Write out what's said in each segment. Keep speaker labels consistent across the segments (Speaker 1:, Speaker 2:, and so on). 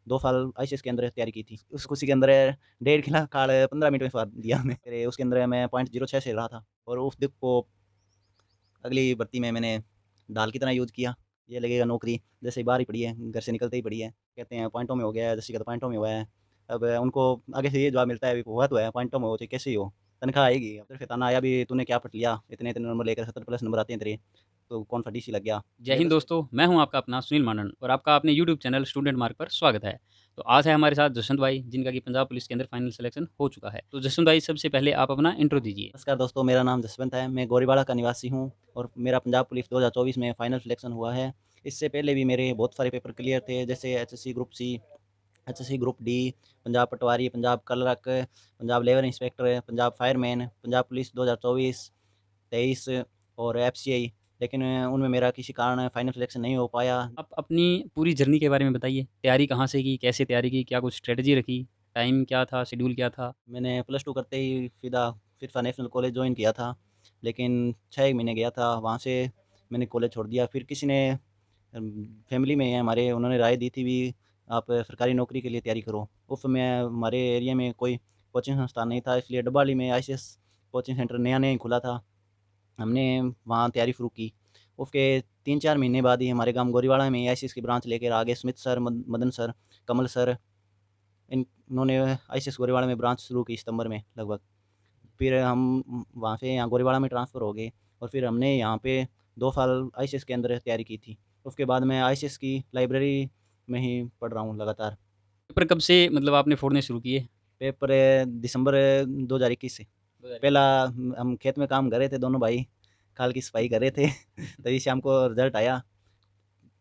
Speaker 1: 2 साल आईसीएस के अंदर तैयारी की थी। उस खुशी के अंदर डेढ़ खिला कार्ड 15 मिनट में स्वाद दिया हमने। फिर उसके अंदर मैं पॉइंट 06 से रहा था और उस दुःख को अगली भर्ती में मैंने ढाल की तरह यूज़ किया। ये लगेगा नौकरी जैसे ही बाहर ही पड़ी है, घर से निकलते ही पड़ी है। कहते हैं पॉइंटों में हो गया है, जैसे का तो पॉइंटों में हुआ है। अब उनको आगे से ये जवाब मिलता है अभी हुआ तो है, पॉइंटों में हो चाहे कैसे ही हो, तनख्वाह आएगी। फिर ताना आया भी तूने क्या पढ़ लिया? इतने-इतने नंबर लेकर 70 प्लस नंबर आते हैं तेरे, तो कौन सा डीसी लग गया?
Speaker 2: जय हिंद
Speaker 1: सिलेबस
Speaker 2: दोस्तों, मैं हूं आपका अपना सुनील मानन और आपका अपने यूट्यूब चैनल स्टूडेंट मार्क पर स्वागत है। तो आज है हमारे साथ जसवंत भाई जिनका कि पंजाब पुलिस के अंदर फाइनल सिलेक्शन हो चुका है। तो जसवंत भाई सबसे पहले आप अपना इंट्रो दीजिए।
Speaker 1: नमस्कार दोस्तों, मेरा नाम जसवंत है। मैं गोरीवाड़ा का निवासी हूँ और मेरा पंजाब पुलिस 2024 में फाइनल सिलेक्शन हुआ है। इससे पहले भी मेरे बहुत सारे पेपर क्लियर थे, जैसे HSC group C, HSC group D, Punjab patwari, Punjab clerk, Punjab labour inspector, Punjab fireman, Punjab police 2024, 23 और एफसीआई। लेकिन उनमें मेरा किसी कारण फाइनल सिलेक्शन नहीं हो पाया।
Speaker 2: आप अपनी पूरी जर्नी के बारे में बताइए। तैयारी कहाँ से की, कैसे तैयारी की, क्या कुछ स्ट्रेटजी रखी, टाइम क्या था, शेड्यूल क्या था?
Speaker 1: मैंने प्लस टू करते ही सीधा फिरसा नेशनल कॉलेज ज्वाइन किया था, लेकिन 6 महीने गया था, वहाँ से मैंने कॉलेज छोड़ दिया। फिर किसी ने फैमिली में है हमारे, उन्होंने राय दी थी भी आप सरकारी नौकरी के लिए तैयारी करो। उस समय हमारे एरिया में कोई कोचिंग संस्थान नहीं था, इसलिए डब्बावाली में आईसीएस कोचिंग सेंटर नया-नया ही खुला था। हमने वहाँ तैयारी शुरू की। उसके 3-4 महीने बाद ही हमारे गाँव गोरीवाड़ा में आईसीएस की ब्रांच लेकर आ गए स्मिथ सर, मदन सर, कमल सर। इन्होंने आईसीएस गोरीवाड़ा में ब्रांच शुरू की सितंबर में लगभग। फिर हम वहाँ से यहाँ गोरीवाड़ा में ट्रांसफ़र हो गए और फिर हमने यहाँ पे 2 साल आईसीएस के अंदर तैयारी की थी। उसके बाद मैं आईसीएस की लाइब्रेरी में ही पढ़ रहा हूँ लगातार।
Speaker 2: पेपर कब से मतलब आपने फोड़ने शुरू किए?
Speaker 1: पेपर दिसंबर 2021 से। पहला हम खेत में काम कर रहे थे दोनों भाई, खाल की सफाई कर रहे थे तभी शाम को रिज़ल्ट आया।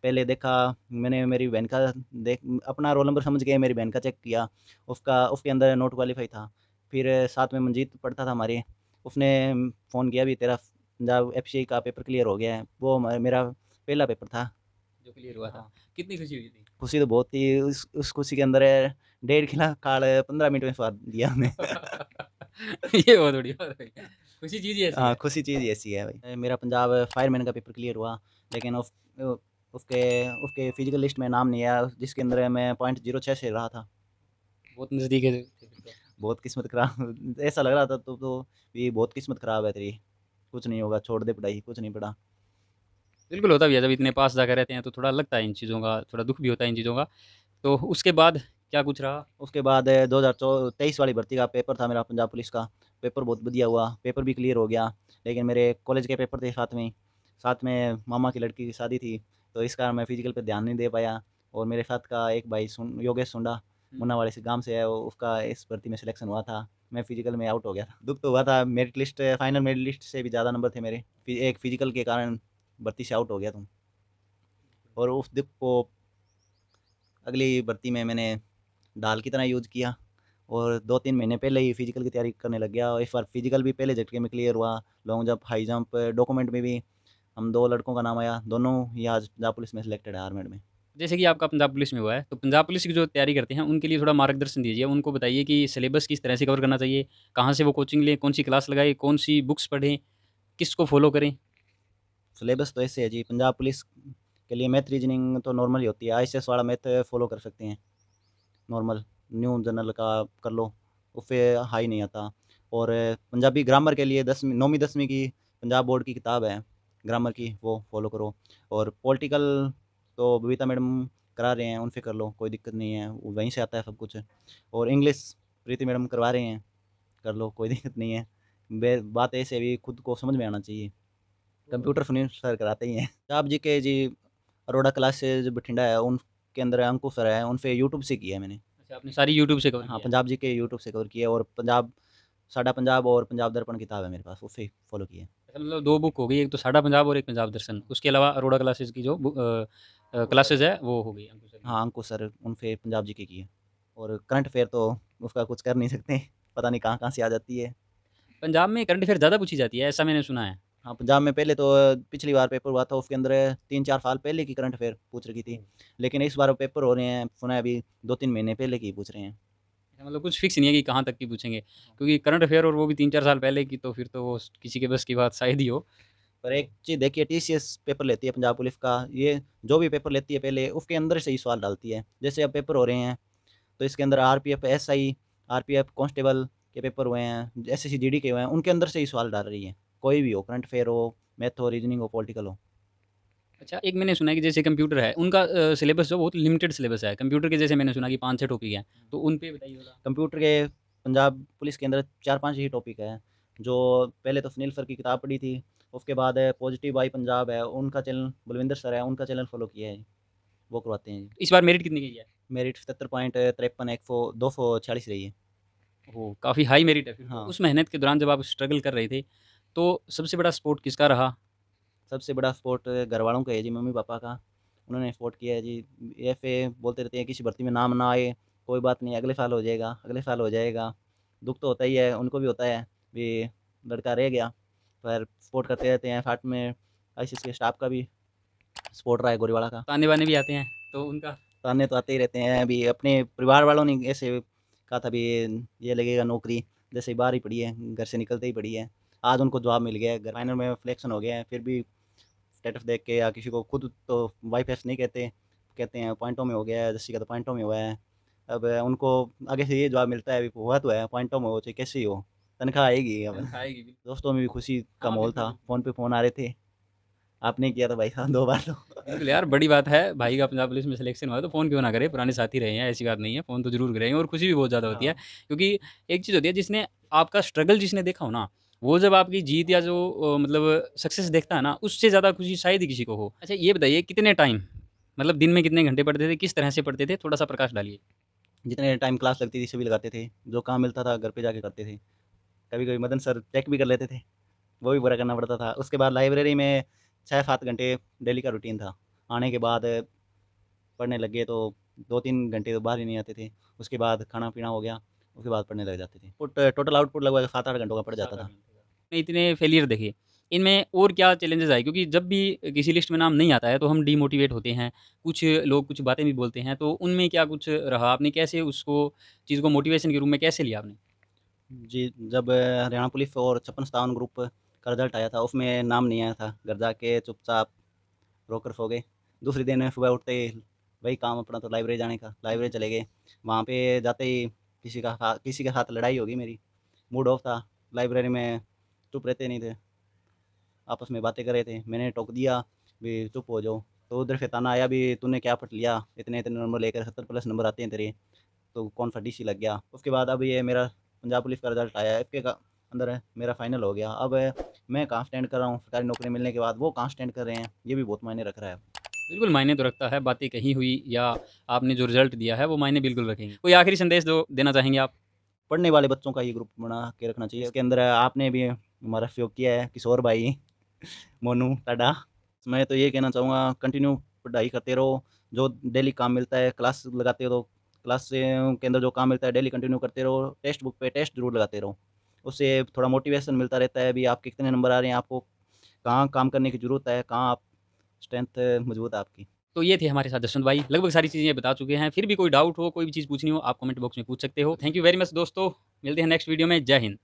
Speaker 1: पहले देखा मैंने मेरी बहन का देख अपना रोल नंबर समझ के मेरी बहन का चेक किया, उसका उसके अंदर नॉट क्वालीफाई था। फिर साथ में मंजीत पढ़ता था हमारे, उसने फ़ोन किया भी तेरा पंजाब एफसीआई का पेपर क्लियर हो गया है। वो मेरा पहला पेपर था।
Speaker 2: जो क्लियर हुआ था।
Speaker 1: हाँ,
Speaker 2: कितनी खुशी हुई थी?
Speaker 1: खुशी तो बहुत थी। उस खुशी के अंदर डेढ़ खिला कार्ड 15 मिनट में स्वाद दिया हमने।
Speaker 2: ये बहुत बड़ी बात है। खुशी चीज़ ही ऐसी
Speaker 1: हाँ,
Speaker 2: है।
Speaker 1: खुशी चीज़ ही ऐसी है भाई। मेरा पंजाब फायरमैन का पेपर क्लियर हुआ, लेकिन उसके उसके फिजिकल लिस्ट में नाम नहीं आया, जिसके अंदर मैं पॉइंट 06 से रहा था।
Speaker 2: बहुत नज़दीक है थे फिर तो।
Speaker 1: बहुत किस्मत खराब ऐसा लग रहा था तो ये बहुत किस्मत खराब है तेरी, कुछ नहीं होगा, छोड़ दे पढ़ाई, कुछ नहीं पढ़ा।
Speaker 2: बिल्कुल होता भी है, जब इतने पास जाकर रहते हैं तो थोड़ा लगता है इन चीज़ों का, थोड़ा दुःख भी होता है इन चीज़ों का। तो उसके बाद क्या कुछ रहा?
Speaker 1: उसके बाद 2023 वाली भर्ती का पेपर था मेरा पंजाब पुलिस का, पेपर बहुत बढ़िया हुआ, पेपर भी क्लियर हो गया। लेकिन मेरे कॉलेज के पेपर थे साथ में मामा की लड़की की शादी थी, तो इस कारण मैं फिजिकल पे ध्यान नहीं दे पाया। और मेरे साथ का एक भाई योगेश सुंडा,
Speaker 2: हुँ।
Speaker 1: मुन्नावाड़ी से गाँव से है वो, उसका इस भर्ती में सिलेक्शन हुआ था। मैं फिजिकल में आउट हो गया था। दुःख तो हुआ था, merit list final merit list से भी ज़्यादा नंबर थे मेरे। एक फिजिकल के कारण भर्ती से आउट हो गया तुम। और उस दुःख को अगली भर्ती में मैंने ढाल की तरह यूज़ किया और 2-3 महीने पहले ही फिजिकल की तैयारी करने लग गया और इस बार फिजिकल भी पहले झटके में क्लियर हुआ। Long jump, high jump, document में भी हम 2 लड़कों का नाम आया, दोनों ही आज पंजाब पुलिस में सिलेक्टेड है आर्मेड में।
Speaker 2: जैसे कि आपका पंजाब पुलिस में हुआ है, तो पंजाब पुलिस की जो तैयारी करते हैं, उनके लिए थोड़ा मार्गदर्शन दीजिए। उनको बताइए कि सिलेबस किस तरह से कवर करना चाहिए, कहाँ से वो कोचिंग लें, कौन-सी क्लास लगाएँ, कौन-सी बुक्स पढ़ें, किसको फ़ॉलो करें?
Speaker 1: सिलेबस तो ऐसे है जी, पंजाब पुलिस के लिए मैथ रीजनिंग तो नॉर्मल ही होती है, आईसीएस वाला मैथ फॉलो कर सकते हैं नॉर्मल, न्यू जनरल का कर लो, उससे हाई नहीं आता। और पंजाबी ग्रामर के लिए 10वीं 9वीं 10वीं की पंजाब बोर्ड की किताब है ग्रामर की, वो फॉलो करो। और पॉलिटिकल तो बबीता मैडम करा रहे हैं, उनसे कर लो, कोई दिक्कत नहीं है, वो वहीं से आता है सब कुछ। और इंग्लिश प्रीति मैडम करवा रहे हैं, कर लो, कोई दिक्कत नहीं है। बात ऐसे भी खुद को समझ में आना चाहिए। कंप्यूटर सुनील सर कराते ही हैं। पंजाब जीके जी, अरोड़ा क्लासेज बठिंडा है, उनके अंदर अंकुर सर है, उनसे यूट्यूब से किया है मैंने।
Speaker 2: अच्छा, आपने सारी यूट्यूब से कवर
Speaker 1: हाँ,
Speaker 2: किया है।
Speaker 1: पंजाब जीके यूट्यूब से कवर किया और पंजाब साडा पंजाब और पंजाब दर्पण किताब है मेरे पास, उससे फॉलो किया है।
Speaker 2: अच्छा, मतलब 2 बुक हो गई, एक तो साडा पंजाब और एक पंजाब दर्शन। उसके अलावा अरोड़ा क्लासेस की जो क्लासेस है, वो हो गई अंकुर सर की।
Speaker 1: हाँ, अंकुर सर उनसे पंजाब जीके की है। और करंट अफेयर तो उसका कुछ कर नहीं सकते, पता नहीं कहाँ-कहाँ से आ जाती है।
Speaker 2: पंजाब में करंट अफेयर ज़्यादा पूछी जाती है, ऐसा मैंने सुना है।
Speaker 1: हाँ, पंजाब में पहले तो पिछली बार पेपर हुआ था उसके अंदर 3-4 साल पहले की करंट अफेयर पूछ रखी थी। लेकिन इस बार पेपर हो रहे हैं, सुना है अभी 2-3 महीने पहले की पूछ रहे हैं।
Speaker 2: अच्छा, मतलब कुछ फिक्स नहीं है कि कहाँ तक की पूछेंगे, क्योंकि करंट अफेयर और वो भी 3-4 साल पहले की, तो फिर तो वो किसी के बस की बात शायद ही हो।
Speaker 1: पर एक चीज़ देखिए, टीसीएस पेपर लेती है पंजाब पुलिस का, ये जो भी पेपर लेती है पहले उसके अंदर से ही सवाल डालती है। जैसे अब पेपर हो रहे हैं, तो इसके अंदर आरपीएफ एसआई, आरपीएफ कांस्टेबल के पेपर हुए हैं, एसएससी जीडी के हुए हैं, उनके अंदर से ही सवाल डाल रही है। कोई भी हो, करंट अफेयर हो, मैथ हो, रीजनिंग हो, पॉलिटिकल हो।
Speaker 2: अच्छा, एक मैंने सुना है कि जैसे कंप्यूटर है, उनका सिलेबस जो बहुत लिमिटेड सिलेबस है। कंप्यूटर के जैसे मैंने सुना कि 5-6 टॉपिक हैं, तो उन पे बताइए थोड़ा?
Speaker 1: कंप्यूटर के पंजाब पुलिस के अंदर 4-5 ही टॉपिक है, जो पहले तो सुनील सर की किताब पढ़ी थी, उसके बाद पॉजिटिव बाई पंजाब है, उनका चैनल बलविंदर सर है, उनका चैनल फॉलो किया है, वो करवाते हैं जी।
Speaker 2: इस बार मेरिट कितनी की है?
Speaker 1: मेरिट 77.53 246 रही है।
Speaker 2: ओह! काफ़ी हाई मेरिट है फिर तो।
Speaker 1: हाँ,
Speaker 2: उस मेहनत के दौरान जब आप स्ट्रगल कर रहे थे, तो सबसे बड़ा सपोर्ट किसका रहा?
Speaker 1: सबसे बड़ा सपोर्ट घरवालों का है जी, मम्मी-पापा का। उन्होंने सपोर्ट किया है जी। ऐसे बोलते रहते हैं किसी भर्ती में नाम ना आए, कोई बात नहीं, अगले साल हो जाएगा, अगले साल हो जाएगा। दुःख तो होता ही है, उनको भी होता है कि लड़का रह गया, पर सपोर्ट करते रहते हैं। साथ में आईसीएस के स्टाफ का भी सपोर्ट रहा है, गोरेवाड़ा का।
Speaker 2: ताने-वाने भी आते हैं, तो उनका?
Speaker 1: ताने तो आते ही रहते हैं। अभी अपने परिवार वालों ने ऐसे कहा था, अभी ये लगेगा नौकरी, जैसे ही बाहर ही पड़ी है, घर से निकलते ही पड़ी है। आज उनको जॉब मिल गया है, घर फाइनल में सिलेक्शन हो गया है, फिर भी स्टेटस देख के या किसी को खुद तो वाइफ ऐसे नहीं कहते, कहते हैं पॉइंटों में हो गया है, जस्सी का तो पॉइंटों में हुआ है। अब उनको आगे से ये जवाब मिलता है, अभी हुआ तो है, पॉइंटों में हो चाहे कैसे ही हो, तनख्वाह आएगी अब।
Speaker 2: तनख़्वाह आएगी बिल्कुल।
Speaker 1: दोस्तों में भी खुशी का
Speaker 2: हाँ,
Speaker 1: माहौल
Speaker 2: बिल्कुल,
Speaker 1: था,
Speaker 2: बिल्कुल।
Speaker 1: फ़ोन पे फ़ोन आ रहे थे, आपने किया था भाई साहब 2 बार तो।
Speaker 2: बिल्कुल यार, बड़ी बात है, भाई का पंजाब पुलिस में सिलेक्शन हुआ है, तो फ़ोन क्यों ना करे, पुराने साथी रहे हैं, ऐसी बात नहीं है, फ़ोन तो ज़रूर करेंगे और खुशी भी बहुत ज़्यादा होती है।
Speaker 1: हाँ।
Speaker 2: क्योंकि एक चीज़ होती है जिसने आपका स्ट्रगल जिसने देखा हो ना, वो जब आपकी जीत या जो मतलब सक्सेस देखता है ना, उससे ज़्यादा खुशी शायद ही किसी को हो। अच्छा ये बताइए कितने टाइम मतलब दिन में कितने घंटे पढ़ते थे, किस तरह से पढ़ते थे? थोड़ा-सा प्रकाश डालिए।
Speaker 1: जितने टाइम क्लास लगती थी सभी लगाते थे, जो काम मिलता था घर पे जाके करते थे। कभी-कभी मदन सर चेक भी कर लेते थे, वो भी पूरा करना पड़ता था। उसके बाद लाइब्रेरी में 6-7 घंटे डेली का रूटीन था। आने के बाद पढ़ने लग गए तो 2-3 घंटे तो बाहर ही नहीं आते थे। उसके बाद खाना-पीना हो गया, उसके बाद पढ़ने लग जाते थे। टोटल आउटपुट लगभग 7-8 घंटों का पड़ जाता
Speaker 2: 7-8
Speaker 1: था।
Speaker 2: घंटे का। आपने इतने फेलियर देखे, इनमें और क्या चैलेंजेज़ आए? क्योंकि जब भी किसी लिस्ट में नाम नहीं आता है, तो हम डीमोटिवेट होते हैं। कुछ लोग कुछ बातें भी बोलते हैं, तो उनमें क्या कुछ रहा? आपने कैसे उसको चीज़ को मोटिवेशन के रूप में कैसे लिया आपने?
Speaker 1: जी, जब हरियाणा पुलिस और 56-57 ग्रुप का रिज़ल्ट आया था, उसमें नाम नहीं आया था। घर जाके चुपचाप रोकर सो गए। दूसरे दिन सुबह उठते ही वही काम अपना, तो लाइब्रेरी जाने का। लाइब्रेरी चले गए, वहाँ पे जाते ही किसी के साथ लड़ाई हो गई मेरी। मूड ऑफ था, लाइब्रेरी में चुप रहते नहीं थे, आपस में बातें कर रहे थे। मैंने टोक दिया, भी चुप हो जाओ। तो उधर से ताना आया, भी तूने क्या पढ़ लिया? इतने-इतने नंबर लेकर 70 प्लस नंबर आते हैं तेरे, तो कौन सा डीसी लग गया। उसके बाद अब ये मेरा पंजाब पुलिस का रिज़ल्ट आया है, इसके का अंदर है मेरा फाइनल हो गया। अब मैं कहाँ स्टैंड कर रहा हूँ सरकारी नौकरी मिलने के बाद, वो कहाँ स्टैंड कर रहे हैं, ये भी बहुत मायने रख रहा है।
Speaker 2: बिल्कुल मायने तो रखता है, बातें कही हुई या आपने जो रिज़ल्ट दिया है, वो मायने बिल्कुल रखेंगे। कोई आखिरी संदेश जो देना चाहेंगे आप?
Speaker 1: पढ़ने वाले बच्चों का ये ग्रुप बना के रखना चाहिए। इसके अंदर आपने भी हमारा सहयोग किया है, किशोर भाई, मोनू, टाडा। मैं तो ये कहना चाहूँगा, कंटिन्यू पढ़ाई करते रहो, जो डेली काम मिलता है, क्लास लगाते हो तो क्लास से के अंदर जो काम मिलता है डेली कंटिन्यू करते रहो, टेक्स्ट बुक पे टेस्ट ज़रूर लगाते रहो। उससे थोड़ा मोटिवेशन मिलता रहता है, अभी आपके कितने नंबर आ रहे हैं, आपको कहाँ काम करने की ज़रूरत है, कहाँ आप स्ट्रेंथ मज़बूत है आपकी।
Speaker 2: तो ये थे हमारे साथ जसवंत भाई, लगभग सारी चीज़ें बता चुके हैं। फिर भी कोई डाउट हो, कोई भी चीज़ पूछनी हो, आप कमेंट बॉक्स में पूछ सकते हो। थैंक यू वेरी मच दोस्तों, मिलते हैं नेक्स्ट वीडियो में। जय हिंद।